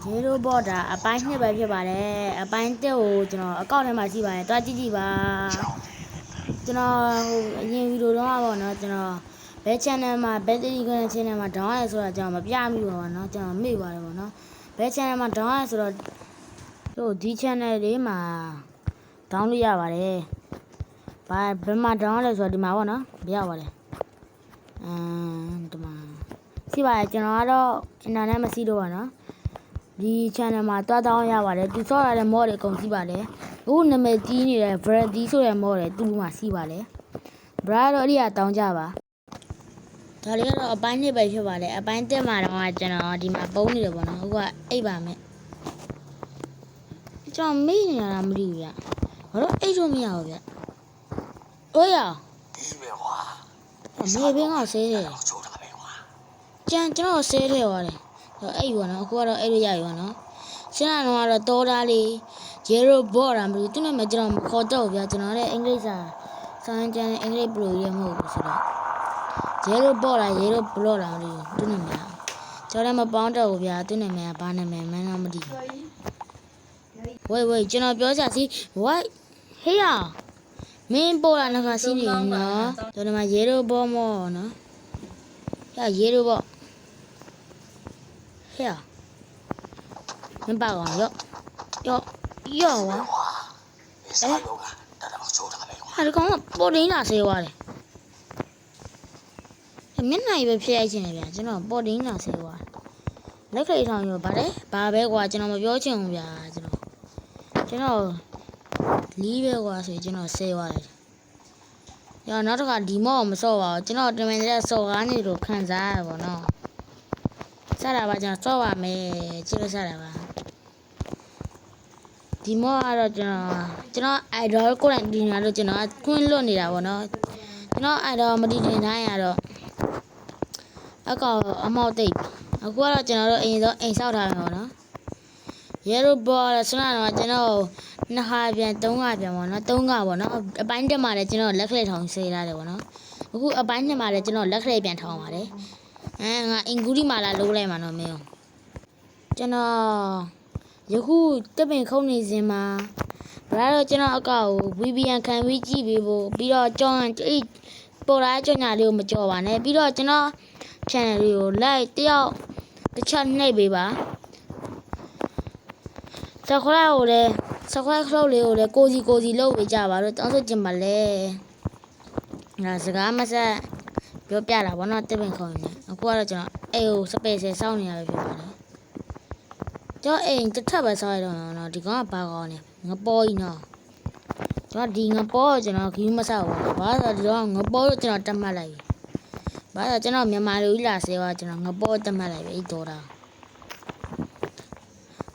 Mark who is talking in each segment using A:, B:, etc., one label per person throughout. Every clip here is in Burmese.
A: ရေလိုဘောတာအပိုင်းနှစ်ပဲဖြစ်ပါတယ်အပိုင်းတက်ကိုကျွန်တော်အကောင့်ထဲမှာရှိပါတယ်တွားကြည့်ကြည့်ပါကျွန်တော်အရင်ဗီဒီယိုတော့ပေါ့နော်ကျွန်တော်ဘယ် channel မှာဘယ် Telegram channel မှာ down ရဲဆိုတာကျွန်တော်မပြမိပါဘူးနော်ကျွန်တော်မေ့ပါတယ်ပေါ့နော်ဘယ် channel မှာ down ရဲဆိုတော့တို့ဒီ channel လေးမှာ down လို့ရပါတယ်ဘာဘယ်မှာ down လဲဆိုတော့ဒီမှာပေါ့နော်ပြရပါတယ်ဒီမှာရှိပါတယ်ကျွန်တော်ကတော့ internet မရှိတော့ပါနော်ဒီ channel မှာတွားတောင်းရပါတယ်သူဆော့ရတဲ့ mod တွေအကုန်ရှိပါတယ်အခုနာမည်ကြီးနေတဲ့ Brady ဆိုတဲ့ mod တွေသူ့မှာရှိပါတယ် Brad တော့အဲ့ဒီကတောင်းကြပါဒါလေးကတော့အပိုင်းနှစ်ပဲဖြစ်ပါတယ်အပိုင်းတက်မှာတော့ကျွန်တော်ဒီမှာပုံးနေတယ်ပေါ့နော်အခုကအိတ်ပါမယ်ကျွန်တော်မေ့နေရတာမသိဘူးဗျဘာလို့အိတ်လို့မရဘူးဗျအိုးရမေဘင်းကဆေးတယ်ကျွန်တော်ဆေးတယ်ပါတယ်အဲ့ပေါ့နော်အခုကတော့အဲ့လိုရပြီပေါ့နော်ရှင်းတော့တော့တာလေးရေရိုဘော့တာမလို့သူနဲ့မကျွန်တော်မခေါ်တော့ဗျာကျွန်တော်လည်းအင်္ဂလိပ်စာစာကျန်အင်္ဂလိပ်ပရိုရေးမဟုတ်ဘူးဆိုတော့ရေရိုဘော့တာရေရိုဘလော့တာမလို့သူနဲ့မကျွန်တော်လည်းမပေါင်းတော့ဘူးဗျာသူနဲ့မဘာနာမည်မှန်းတော့မသိဘူးဝေးကျွန်တော်ပြောချင်စီဝိုင်းဟေးရမင်းပေါ်လာတော့စီးနေနော်ကျွန်တော်မှရေရိုဘော့မော့နော်ရရေရိုဘော့ဟဲ့မပါကောင်ရောဝါဟာဒီကောင်ကပေါ်တင်းလာဆေးသွားတယ်မျက်နှာကြီးပဲဖျက်ရိုက်ချင်တယ်ဗျာကျွန်တော်ပေါ်တင်းလာဆေးသွားလက်ခိတ်ဆောင်ရောဗါလဲဘာပဲကွာကျွန်တော်မပြောချင်ဘူးဗျာကျွန်တော်လီးပဲကွာဆိုကျွန်တော်ဆေးသွားတယ်ရောနောက်တစ်ခါဒီမော့မစော့ပါဘူးကျွန်တော်တမင်တည်းစော်ကားနေလို့ခံစားရပါတော့စားတာပါကျွန်တော်စော့ပါမယ်ကြည့်လို့စားတာပါဒီမောကတော့ကျွန်တော် idol ကိုယ်တိုင်ဒီနာလို့ကျွန်တော်ခွင့်လွတ်နေတာပေါ့နော်ကျွန်တော် idol မတည်တင်တိုင်းရတော့အကောင်အမောက်တိတ်အခုကတော့ကျွန်တော်တို့အရင်ဆုံးအိမ်ဆောက်ထားမှာပေါ့နော်ရေရိုဘောဆန္ဒတော့ကျွန်တော်နှစ်ခါပြန်သုံးခါပြန်ပေါ့နော်သုံးခါပေါ့နော်အပိုင်းတက်မှာလည်းကျွန်တော်လက်ခလက်ထောင်ဆေးထားတယ်ပေါ့နော်အခုအပိုင်းနှစ်မှာလည်းကျွန်တော်လက်ခလက်ပြန်ထောင်ပါတယ်ငါအင်ကူဒီမာလာလုံးလိုက်မှာတော့မင်းကျွန်တော်ယခုတက်ပင်ခုံနေစဉ်မှာဘာလို့ကျွန်တော်အကောက်ကို VPN ခံပြီးကြည့်ပေးဖို့ပြီးတော့ကြောင်းအဲ့ပေါ်လာကြောညာလေးကိုမကြော်ပါနဲ့ပြီးတော့ကျွန်တော် channel လေးကို like တယောက်တစ်ချက်နှိပ်ပေးပါ subscribe ကိုလည်း subscribe ခလုတ်လေးကိုလည်းကိုစီလုပ်ပေးကြပါလို့တောင်းဆိုချင်ပါလေငါစကားမဆက်ပြောပြတာဘောနော်တက်ပင်ခုံနေအခုကတော့ကျွန်တော်အိမ်ကိုစပယ်ဆယ်စောင်းနေရပဲဖြစ်ပါတယ်ကျွန်တော်အိမ်တစ်ထပ်ပဲစောင်းရတော့နော်ဒီကောင်ကဘာကောင်လဲငပေါ်ကြီးနော်ကျွန်တော်ဒီငပေါ်ကျွန်တော်ခီးမဆောက်ဘူးဘာလို့ဒီတော့ငပေါ်လို့ကျွန်တော်တတ်မှတ်လိုက်ပြီဘာလို့ကျွန်တော်မြန်မာလူကြီးလာဆေးသွားကျွန်တော်ငပေါ်တတ်မှတ်လိုက်ပြီအဲ့တော့တာ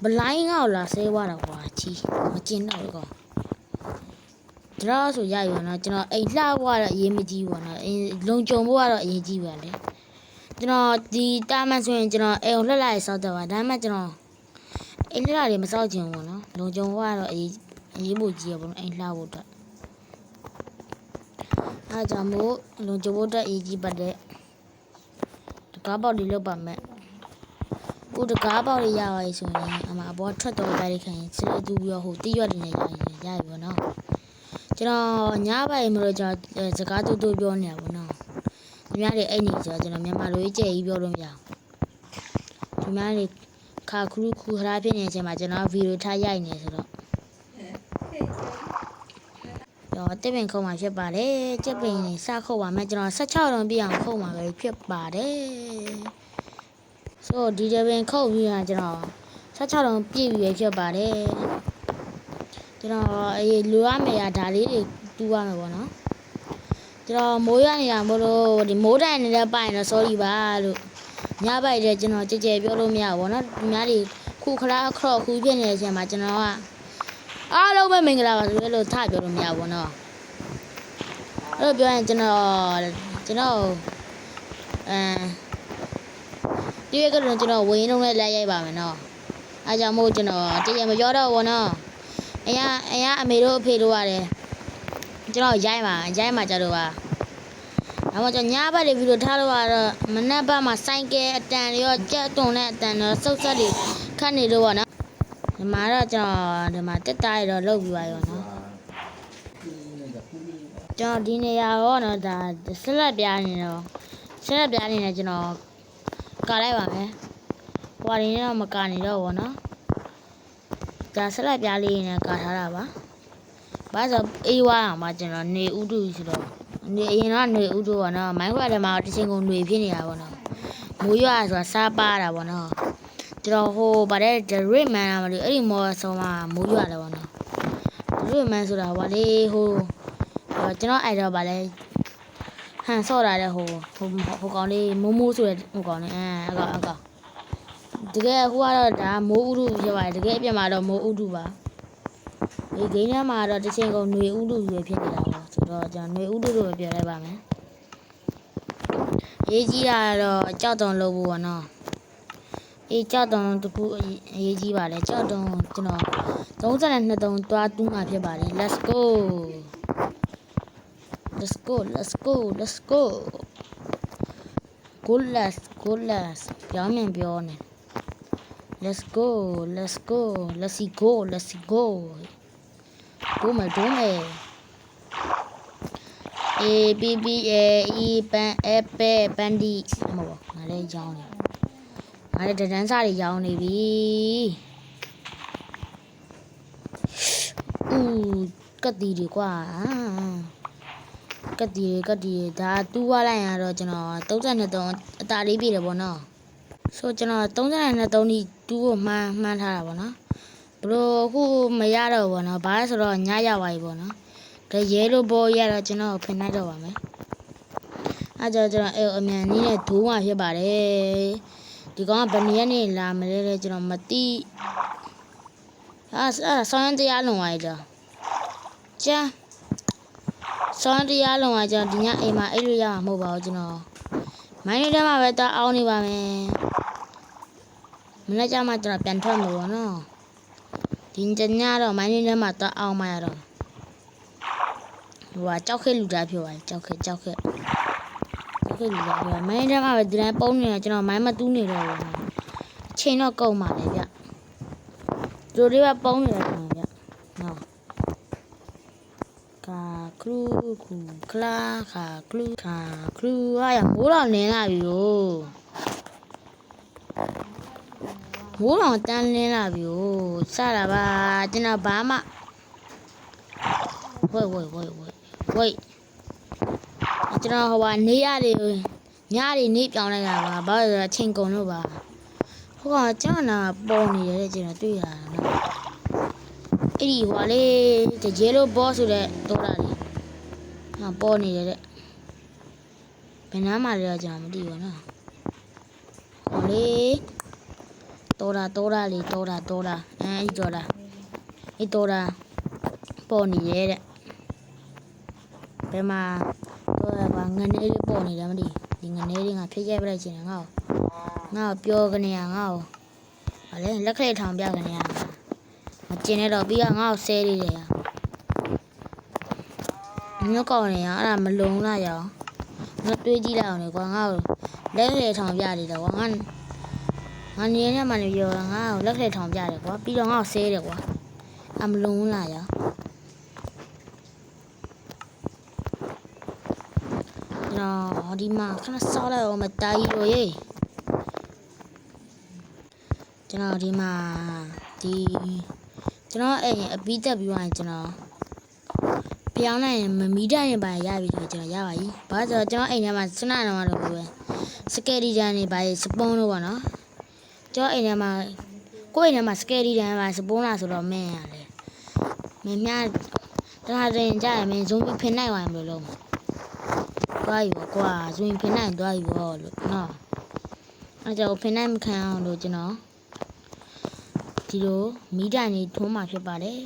A: ဘလိုင်းကောလာဆေးသွားတော့ကွာချီမကျင်တော့ကောဒါဆိုရပြီနော်ကျွန်တော်အိမ်လှသွားတော့အရေးမကြီးဘူးနော်အိမ်လုံကြုံဖို့ကတော့အရေးကြီးပါလေကျွန်တော်ဒီတာမန်ဆိုရင်ကျွန်တော်အိမ်ကိုလှလိုက်စောက်တော့ပါဒါမှကျွန်တော်အိမ်လှတွေမစောက်ချင်ဘူးနော်လုံကြုံဖို့ကတော့အရေးဖို့ကြီးရပါတော့အိမ်လှဖို့တော့အားကြောင့်မို့လုံကြုံဖို့တော့အရေးကြီးပါတယ်တကားပေါက်တွေလောက်ပါမယ်ကိုတကားပေါက်တွေရပါပြီဆိုရင်အမအပေါ်ထွက်တော့တိုက်ခိုင်းရင်စလို့သူပြီးတော့ဟိုတိရွက်တွေနဲ့ရပြီပေါ့နော်ကျွန်တော်ညပိုင်းမလို့ကျွန်တော်စကားတူပြောနေတာပေါ့နော်ဒီများတွေအဲ့နေဆိုတော့ကျွန်တော်မြန်မာလိုကြဲကြီးပြောလို့မရဘူးဒီများတွေခါခူးခရာဖြစ်နေချိန်မှာကျွန်တော်ဗီဒီယိုထားရိုက်နေဆိုတော့တက်ပင်ခုံမှာဖြစ်ပါတယ်တက်ပင်စခုတ်ပါမယ်ကျွန်တော်16လုံးပြအောင်ခုတ်မှာပဲဖြစ်ပါတယ်ဆိုဒီတက်ပင်ခုတ်ပြီးတော့ကျွန်တော်16လုံးပြည့်ပြီးဖြစ်ပါတယ်ကျွန်တော်လိုရမယ့်ဒါလေးတွေတူးရမယ်ပေါ့နော်ကျွန်တော်မိုးရနေတာမို့လို့ဒီမိုးတိုင်နေတဲ့ပိုင်တော့ sorry ပါလို့ညပိုက်တဲ့ကျွန်တော်ကြဲပြောလို့မရဘူးပေါ့နော်ဒီများတွေခုခလားခရော့ခူးပြနေတဲ့အချိန်မှာကျွန်တော်ကအားလုံးပဲမင်္ဂလာပါဆိုလို့ထပြောလို့မရဘူးပေါ့နော်အဲ့လိုပြောရင်ကျွန်တော်ဒီရက်ကတော့ကျွန်တော်ဝင်းလုံးနဲ့လိုက်ရိုက်ပါမယ်နော်အားကြောင့်မို့ကျွန်တော်တကယ်မပြောတော့ဘူးနော်အရာအမေတို့အဖေတို့ရတယ်ကျွန်တော်ရိုက်မှာကြတော့ပါဒါမှကျွန်တော်ညဘက်လေးဗီဒီယိုထားလို့ကတော့မနက်ဘက်မှာစိုင်းကဲအတန်ရောကြက်တုံနဲ့အတန်ရောစုပ်ဆက်တွေ ခတ်နေလို့ပေါ့နော်ဒီမှာတော့ကျွန်တော်ဒီမှာတက်တားရတော့လုပ်ပြီးပါရောနော်ကျွန်တော်ဒီနေရာရောနော်ဒါဆက်လက်ပြားနေတော့ဆက်လက်ပြားနေတယ်ကျွန်တော်ကာလိုက်ပါမယ်ဟွာနေတော့မကာနေတော့ဘောနော်ဒါဆက်လက်ပြားလေးနဲ့ကာထားတာပါဘာလို့အေးဝါအောင်ပါကျွန်တော်နေဥတုဆိုတော့နေအရင်တော့နေဥတုပေါ့နော်မိုင်းခွက်ထဲမှာတစ်ချိန်ကုန်နေဖြစ်နေတာပေါ့နော်မိုးရွာဆိုတာစားပါတာပေါ့နော်ကျွန်တော်ဟိုဗါတဲ့ Red Man မလို့အဲ့ဒီမော်ဆောင်မှာမိုးရွာတယ်ပေါ့နော် Red Man ဆိုတာဗါလေဟိုကျွန်တော်အဲ့တော့ဗါလေဟန်ဆော့တာတဲ့ဟိုကောင်လေးမိုးဆိုတဲ့ဟိုကောင်လေးအကောင်တကယ်ဟိုကတော့ဒါမိုးဥတုဖြစ်ပါတယ်တကယ်အပြင်မှာတော့မိုးဥတုပါဒီဂိမ်းထဲမှာတော့တစ်ချိန်ကုန်ຫນွေဥတုတွေဖြစ်နေတာပေါ့ဆိုတော့ကျွန်တော်ຫນွေဥတုလို့ပြောလိုက်ပါမယ်ရေးကြီးတာတော့ကြောက်တုံလို့ပေါ့နော်အေးကြောက်တုံတခုအရေးကြီးပါလေကြောက်တုံကျွန်တော်32တုံသွားတူးမှာဖြစ်ပါတယ် let's go good let's ပြောင်းမြန်ပြောနေ let's go do me A B B A E ပန်အပပန်ဒီမဟုတ်ငါလည်းကြောင်းနေငါလည်းတန်းစားတွေရောင်းနေပြီကတ်တီတွေကွာကတ်တီဒါတူးသွားလိုက်ရတော့ကျွန်တော်32တုံးအတာလေးပြည့်တယ်ပေါ့နော်ဆိုကျွန်တော်32တုံးဒီတူးကိုမှန်းထားတာပေါ့နော်ဘလို့အခုမရတော့ဘောနော်ဘာလဲဆိုတော့ညရပါပြီပေါ့နော်ဒါရဲလိုဘောရတော့ကျွန်တော်ဖိနိုင်တော့ပါမယ်အဲ့ကြောင့်ကျွန်တော်အမြန်နည်းနဲ့ဒိုးမှဖြစ်ပါတယ်ဒီကောင်ကဘယ်နည်းနဲ့လာမလဲကျွန်တော်မသိဆောင်းတရားလုံးသွားကြကျန်းဆောင်းတရားလုံးသွားကြဒီညအိမ်မှာအဲ့လိုရမှာမဟုတ်ပါဘူးကျွန်တော်မိုင်းထဲမှာပဲတောင်းအောင်နေပါမယ်မနေ့ကမှကျွန်တော်ပြန်ထွက်မှာပေါ့နော်ဒီညတော့မိုင်းထဲမှာတောင်းအောင်မရတော့ဟိုကကြောက်ခဲလူသားဖြစ်သွားကြောက်ခဲလူသားဖြစ်မိုင်းထဲမှာပဲဒီတိုင်းပုံနေကျွန်တော်မိုင်းမတူးနေတော့ဘူးအချိန်တော့ကုန်ပါလေဗျတို့တွေကပုံနေတယ်ခင်ဗျနော်ကာခရူခလာခါခလူခါခရူရမိုးတော့နင်းလာပြီကိုမိုးတော့တန်းနင်းလာပြီကိုစတာပါကျွန်တော်ဘာမှဝိတ်ကျွန်တော်ဟိုကနေရတယ်ညတွေနေပြောင်းလိုက်တာပါဘာလို့လဲအချိန်ကုန်လို့ပါဟိုကကျွန်တော်နာပေါ်နေတယ်ကျွန်တော်တွေ့ရတာနော်အဲ့ဒီဟိုလေတကယ်လို့ဘောဆိုတဲ့တော်တာလေးဟာပေါ်နေတယ်တဲ့ဘယ်နားမှာလဲတော့ကျွန်တော်မသိဘူးနော်ဟိုလေတော်တာလေးအဲ့တော်တာပေါ်နေတယ်တဲ့ဘယ်မှာတော့ဘာငနေလေးပေါ်နေတယ်မသိဒီငနေလေးငါဖြည့်ခဲ့ပြလိုက်ချင်တယ်ငါ့ကိုပြောကနေရငါ့ကိုဟာလေလက်ခလေးထောင်ပြကနေရမကျင်နဲ့တော့ပြီးတော့ငါ့ကိုဆဲလေးတယ်မျိုးကောင်းနေရအဲ့ဒါမလုံလားရအောင်ငါတွေးကြည့်လိုက်အောင်လေကွာငါ့ကိုလက်ခလေးထောင်ပြနေတယ်ကွာငါနေနဲ့မှလည်းပြောငါ့ကိုလက်ခလေးထောင်ပြတယ်ကွာပြီးတော့ငါ့ကိုဆဲတယ်ကွာအမလုံလားရနော်ဒီမှာခဏစောက်လိုက်အောင်မတားကြီးလို့ရေကျွန်တော်ဒီမှာကျွန်တော်အိမ်အပြီးတက်ပြီးသွားရင်ကျွန်တော်ပြောင်းလိုက်ရင်မမီးတိုင်ရင်ပါရပြီဆိုကျွန်တော်ရပါပြီဘာလို့ကျွန်တော်အိမ်ထဲမှာစနတော့ပဲစကယ်လီတန်တွေပါစပွန်းလို့ပေါ့နော်ကျွန်တော်အိမ်ထဲမှာကိုယ့်အိမ်ထဲမှာစကယ်လီတန်ပါစပွန်းလာဆိုတော့မင်းရတယ်မင်းများတခါတည်းကြာရင်မင်းဇုံပြီးဖင်နိုင်သွားရင်ဘယ်လိုလုပ်သွားယူကွာဇုံဖင်နိုင်သွားယူလို့နော်အဲ့ကြောင့်ဖင်နိုင်မခံအောင်လို့ကျွန်တော်ဒီလိုမီးတိုင်လေးထုံးမှဖြစ်ပါတယ်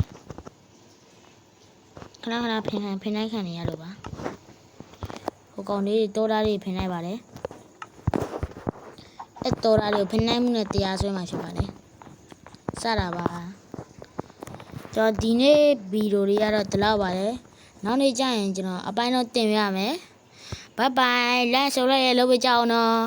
A: ခဏဖင်နိုင်ခံနေရလို့ပါဟိုကောင်လေးတောသားလေးဖင်နိုင်ပါတယ်အဲ့တောသားလေးဖင်နိုင်မှုနဲ့တရားစွဲမှဖြစ်ပါတယ်စတာပါကျွန်တော်ဒီနေ့ဗီဒီယိုလေးကတော့ဒီလောက်ပါတယ်နောက်နေ့ကျရင်ကျွန်တော်အပိုင်းတော့တင်ပြရမယ်ဘိုင်ဘိုင်လမ်းဆိုလိုက်ရလို့ပဲကြောက်နော်